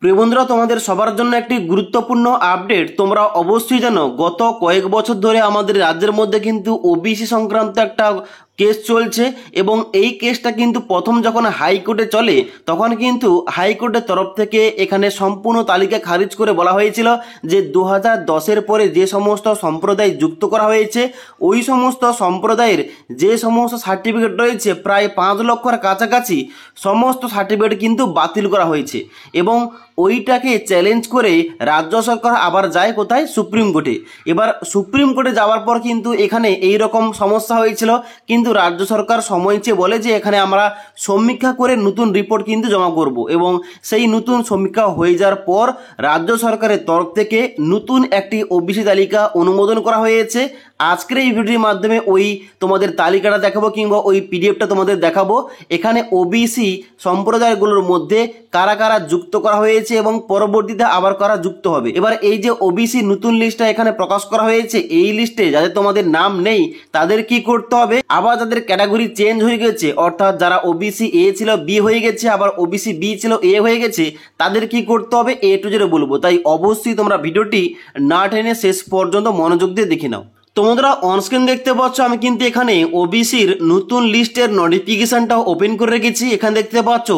প্রিয় বন্ধুরা, তোমাদের সবার জন্য একটি গুরুত্বপূর্ণ আপডেট। তোমরা অবশ্যই জানো, গত কয়েক বছর ধরে আমাদের রাজ্যের মধ্যে কিন্তু ওবিসি সংক্রান্ত একটা কেস চলছে এবং এই কেসটা কিন্তু প্রথম যখন হাইকোর্টে চলে তখন কিন্তু হাইকোর্টের তরফ থেকে এখানে সম্পূর্ণ তালিকা খারিজ করে বলা হয়েছিল যে 2010-এর পরে যে সমস্ত সম্প্রদায় যুক্ত করা হয়েছে ওই সমস্ত সম্প্রদায়ের যে সমস্ত সার্টিফিকেট রয়েছে প্রায় 5 লক্ষর কাছাকাছি সমস্ত সার্টিফিকেট কিন্তু বাতিল করা হয়েছে এবং ওইটাকে চ্যালেঞ্জ করে রাজ্য সরকার আবার যায় কোথায়? সুপ্রিম কোর্টে। এবার সুপ্রিম কোর্টে যাওয়ার পর কিন্তু এখানে এই রকম সমস্যা হয়েছিল, কিন্তু রাজ্য সরকার সময় চেয়ে বলে যে এখানে আমরা সমীক্ষা করে নতুন রিপোর্ট কিন্তু জমা করব এবং সেই নতুন সমীক্ষা হয়ে যাওয়ার পর রাজ্য সরকারের তরফ থেকে নতুন একটি ওবিসি তালিকা অনুমোদন করা হয়েছে। আজকের এই ভিডিওর মাধ্যমে ওই তোমাদের তালিকাটা দেখাবো কিংবা ওই পিডিএফটা তোমাদের দেখাবো। এখানে ওবিসি সম্প্রদায়গুলোর মধ্যে কারা কারা যুক্ত করা হয়েছে এবং পরবর্তীতে আবার কারা যুক্ত হবে। এবার এই যে ওবিসি নতুন লিস্টটা এখানে প্রকাশ করা হয়েছে, এই লিস্টে যাদের তোমাদের নাম নেই তাদের কি করতে হবে, আবার যাদের ক্যাটাগরি চেঞ্জ হয়ে গেছে অর্থাৎ যারা ওবিসি এ ছিল বি হয়ে গেছে, আবার ওবিসি বি ছিল এ হয়ে গেছে, তাদের কি করতে হবে এ টু জেড বলবো। তাই অবশ্যই তোমরা ভিডিওটি না টেনে শেষ পর্যন্ত মনোযোগ দিয়ে দেখে নাও। তোমরা অনস্ক্রিন দেখতে পাচ্ছ আমি কিন্তু এখানে ওবিসির নতুন লিস্টের নোটিফিকেশনটা ওপেন করে রেখেছি। এখানে দেখতে পাচ্ছ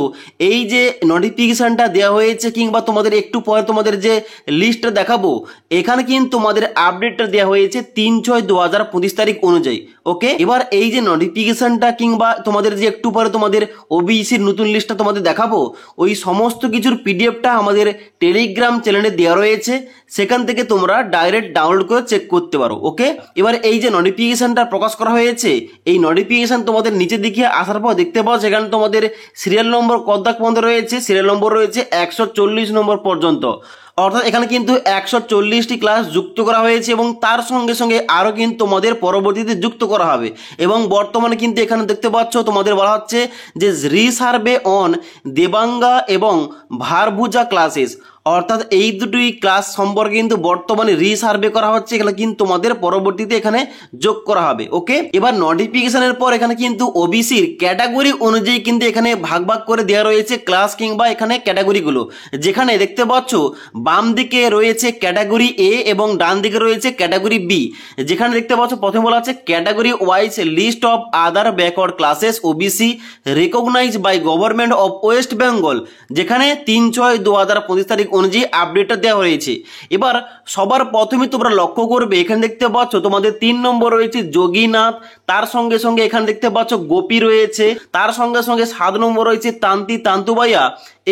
এই যে নোটিফিকেশনটা দেওয়া হয়েছে কিংবা তোমাদের একটু পরে তোমাদের যে লিস্টটা দেখাবো এখানে কিন্তু তোমাদের আপডেটটা দেওয়া হয়েছে 3/6/2025 তারিখ অনুযায়ী। ওকে, এবার এই যে নোটিফিকেশনটা কিংবা তোমাদের যে একটু পরে তোমাদের ওবিসির নতুন লিস্টটা তোমাদের দেখাবো ওই সমস্ত কিছুর পিডিএফটা আমাদের টেলিগ্রাম চ্যানেলে দেওয়া রয়েছে, সেখান থেকে তোমরা ডাইরেক্ট ডাউনলোড করে চেক করতে পারো। ওকে, এবার এই যে নোটিফিকেশনটা প্রকাশ করা হয়েছে এই নোটিফিকেশন তোমাদের নিচের দিকে আসার পর দেখতে পাও সেখানে তোমাদের সিরিয়াল নম্বর কত পর্যন্ত রয়েছে, সিরিয়াল নম্বর রয়েছে 140 নম্বর পর্যন্ত। অর্থাৎ এখানে কিন্তু 140টি ক্লাস যুক্ত করা হয়েছে এবং তার সঙ্গে সঙ্গে আরও কিন্তু তোমাদের পরবর্তীতে যুক্ত করা হবে। এবং বর্তমানে কিন্তু এখানে দেখতে পাচ্ছ তোমাদের বলা হচ্ছে যে রিসার্ভে অন দেবাঙ্গা এবং ভারভুজা ক্লাসেস, অর্থাৎ এই দুটি ক্লাস সম্পর্কে কিন্তু বর্তমানে রিসার্ভে করা হচ্ছে, এখানে কিন্তু তোমাদের পরবর্তীতে এখানে যোগ করা হবে। ওকে, এবার নোটিফিকেশনের পর এখানে কিন্তু ওবিসির ক্যাটাগরি অনুযায়ী কিন্তু এখানে ভাগ ভাগ করে দেওয়া রয়েছে ক্লাস কিংবা এখানে ক্যাটাগরিগুলো, যেখানে দেখতে পাচ্ছ বাম দিকে রয়েছে ক্যাটাগরি এ এবং ডান দিকে রয়েছে ক্যাটাগরি বি। যেখানে দেখতে পাচ্ছ প্রথমে বলা আছে category wise list of other backward classes OBC recognised by government of West Bengal, যেখানে 3/6/2025 তারিখ অনুযায়ী আপডেটটা দেওয়া হয়েছে। এবার সবার প্রথমে তোমরা লক্ষ্য করবে এখানে দেখতে পাচ্ছ তোমাদের 3 নম্বর রয়েছে যোগীনাথ, তার সঙ্গে সঙ্গে এখানে দেখতে পাচ্ছ গোপী রয়েছে, তার সঙ্গে সঙ্গে 7 নম্বর রয়েছে তান্তুবাইয়া।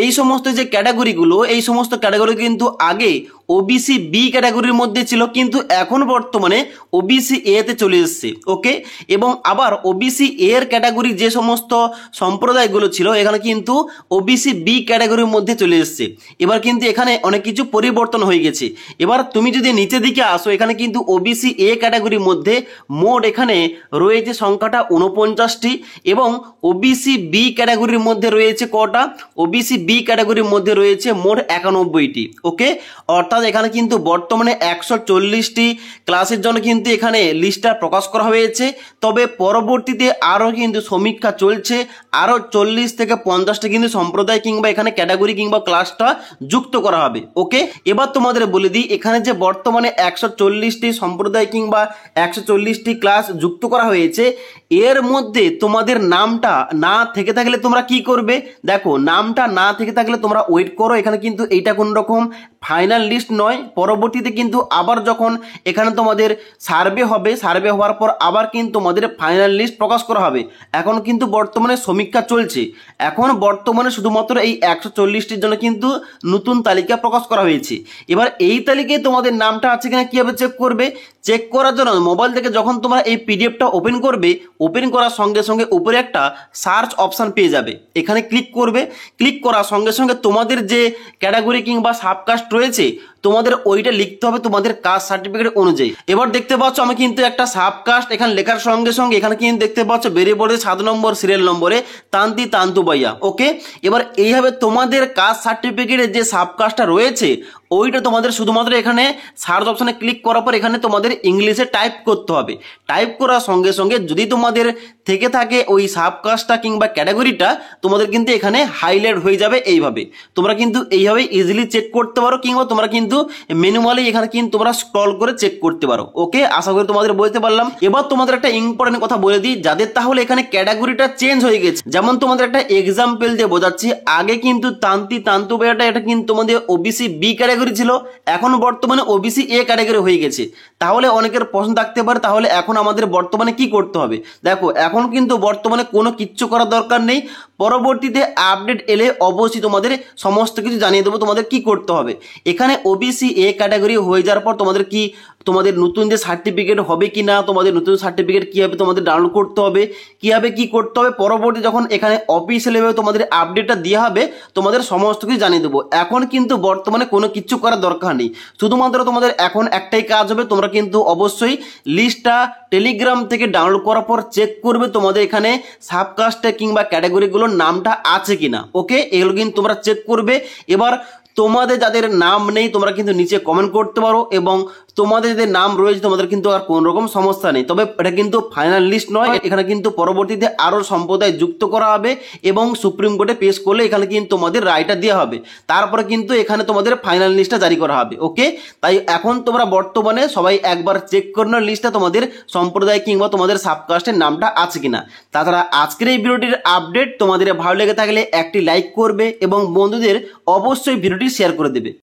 এই সমস্ত যে ক্যাটাগরিগুলো এই সমস্ত ক্যাটাগরি কিন্তু আগে ওবিসি বি ক্যাটাগরির মধ্যে ছিল, কিন্তু এখন বর্তমানে ওবিসি এ তে চলে এসছে। ওকে, এবং আবার ওবিসি এর ক্যাটাগরি যে সমস্ত সম্প্রদায়গুলো ছিল এখানে কিন্তু ওবিসি বি ক্যাটাগরির মধ্যে চলে এসছে। এবার কিন্তু এখানে অনেক কিছু পরিবর্তন হয়ে গেছে। এবার তুমি যদি নিচের দিকে আসো এখানে কিন্তু ওবিসি এ ক্যাটাগরির মধ্যে মোট এখানে রয়েছে সংখ্যাটা 49টি এবং ওবিসি বি ক্যাটাগরির মধ্যে রয়েছে কটা? ওবিসি বি ক্যাটাগরির মধ্যে রয়েছে মোট 91টি। ওকে, অর্থাৎ এখানে কিন্তু বর্তমানে 140টি ক্লাসের জন্য কিন্তু এখানে লিস্টটা প্রকাশ করা হয়েছে, তবে পরবর্তীতে আরও কিন্তু সমীক্ষা চলছে, আরও 40 থেকে 50টা কিন্তু সম্প্রদায় কিংবা এখানে ক্যাটাগরি কিংবা ক্লাসটা যুক্ত করা হবে। ওকে, এবার তোমাদের বলে দিই এখানে যে বর্তমানে 140টি সম্প্রদায় কিংবা 140টি ক্লাস যুক্ত করা হয়েছে এর মধ্যে তোমাদের নামটা না থেকে থাকলে তোমরা কি করবে? দেখো, নামটা না থেকে থাকলে তোমরা ওয়েট করো, এখানে কিন্তু এইটা কোন রকম ফাইনাল লিস্ট নয়। পরবর্তীতে কিন্তু আবার যখন এখানে তোমাদের সার্ভে হবে, সার্ভে হওয়ার পর আবার কিন্তু তোমাদের ফাইনাল লিস্ট প্রকাশ করা হবে। এখন কিন্তু বর্তমানে সমীক্ষা চলছে, এখন বর্তমানে শুধুমাত্র এই 140টির জন্য কিন্তু নতুন তালিকা প্রকাশ করা হয়েছে। এবার এই তালিকায় তোমাদের নামটা আছে কিনা কিভাবে চেক করবে? চেক করার জন্য মোবাইল থেকে যখন তোমরা এই পিডিএফটা ওপেন করবে, ওপেন করার সঙ্গে সঙ্গে উপরে একটা সার্চ অপশান পেয়ে যাবে, এখানে ক্লিক করবে। ক্লিক করার সঙ্গে সঙ্গে তোমাদের যে ক্যাটাগরি কিংবা সাবকাস্ট রয়েছে তোমাদের ওইটা লিখতে হবে তোমাদের কাস্ট সার্টিফিকেট অনুযায়ী। এবার দেখতে পাচ্ছ আমি কিন্তু একটা সাবকাস্ট এখানে লেখার সঙ্গে সঙ্গে এখানে কিন্তু দেখতে পাচ্ছ বেরিয়ে পড়ে 7 নম্বর সিরিয়াল নম্বরে তান্তি তান্তু বাইয়া। ওকে, এবার এইভাবে তোমাদের কাস্ট সার্টিফিকেটের যে সাবকাস্টটা রয়েছে ওইটা তোমাদের শুধুমাত্র এখানে সার্চ অপশনে ক্লিক করার পর এখানে তোমাদের ইংলিশে টাইপ করতে হবে। টাইপ করার সঙ্গে সঙ্গে যদি তোমাদের থেকে থাকে ওই সাবকাস্টটা কিংবা ক্যাটাগরিটা তোমাদের কিন্তু এখানে হাইলাইট হয়ে যাবে। এইভাবে তোমরা কিন্তু এইভাবে ইজিলি চেক করতে পারো, কিংবা তোমরা কিন্তু ম্যানুয়ালি এখানে কিন্তু তোমরা স্ক্রল করে চেক করতে পারো। ওকে, আশা করি তোমাদের বলতে পারলাম। এবার তোমাদের একটা ইম্পর্টেন্ট কথা বলে দিই, যাদের তাহলে এখানে ক্যাটাগরিটা চেঞ্জ হয়ে গেছে, যেমন তোমাদের একটা এক্সাম্পল দিয়ে বোঝাচ্ছি। আগে কিন্তু তান্তি তান্তু বাইয়াটা এটা কিন্তু তোমাদের ওবিসি বি ক্যাটাগরি ছিল, এখন বর্তমানে ওবিসি এ ক্যাটাগরি হয়ে গেছে। তাহলে অনেকের প্রশ্ন থাকতে পারে তাহলে এখন আমাদের বর্তমানে কি করতে হবে। দেখো, এখন কিন্তু বর্তমানে কোনো কিচ্ছু করার দরকার নেই। পরবর্তীতে আপডেট এলে অবশ্যই তোমাদের সমস্ত কিছু জানিয়ে দেবো তোমাদের কি করতে হবে। এখানে ওবিসি এ ক্যাটাগরি হয়ে যাওয়ার পর তোমাদের নতুন যে সার্টিফিকেট হবে কি না, তোমাদের নতুন সার্টিফিকেট কীভাবে তোমাদের ডাউনলোড করতে হবে, কীভাবে কি করতে হবে, পরবর্তী যখন এখানে অফিসিয়ালিভাবে তোমাদের আপডেটটা দেওয়া হবে তোমাদের সমস্ত কিছু জানিয়ে দেবো। এখন কিন্তু বর্তমানে কোনো কিছু করার দরকার নেই, শুধুমাত্র তোমাদের এখন একটাই কাজ হবে, তোমরা কিন্তু অবশ্যই লিস্টটা টেলিগ্রাম থেকে ডাউনলোড করার পর চেক করবে তোমাদের এখানে সাবকাস্টে কিংবা ক্যাটাগরিগুলোর নামটা আছে কিনা। ওকে, এগুলো কিন্তু তোমরা চেক করবে। এবার তোমাদের যাদের নাম নেই তোমরা কিন্তু নিচে কমেন্ট করতে পারো, এবং তোমাদের যাদের নাম রয়েছে তোমাদের কিন্তু আর কোনো রকম সমস্যা নেই। তবে এটা কিন্তু ফাইনাল লিস্ট নয়, এখানে কিন্তু পরবর্তীতে আরও সম্প্রদায় যুক্ত করা হবে এবং সুপ্রিম কোর্টে পেশ করলে এখানে কিন্তু তোমাদের রায়টা দেওয়া হবে, তারপরে কিন্তু এখানে তোমাদের ফাইনাল লিস্টটা জারি করা হবে। ওকে, তাই এখন তোমরা বর্তমানে সবাই একবার চেক করে নাও লিস্টটা তোমাদের সম্প্রদায় কিংবা তোমাদের সাবকাস্টের নামটা আছে কিনা। তাছাড়া আজকের এই ভিডিওটির আপডেট তোমাদের ভালো লেগে থাকলে একটি লাইক করবে এবং বন্ধুদের অবশ্যই ভিডিওটি শেয়ার করে দেবে।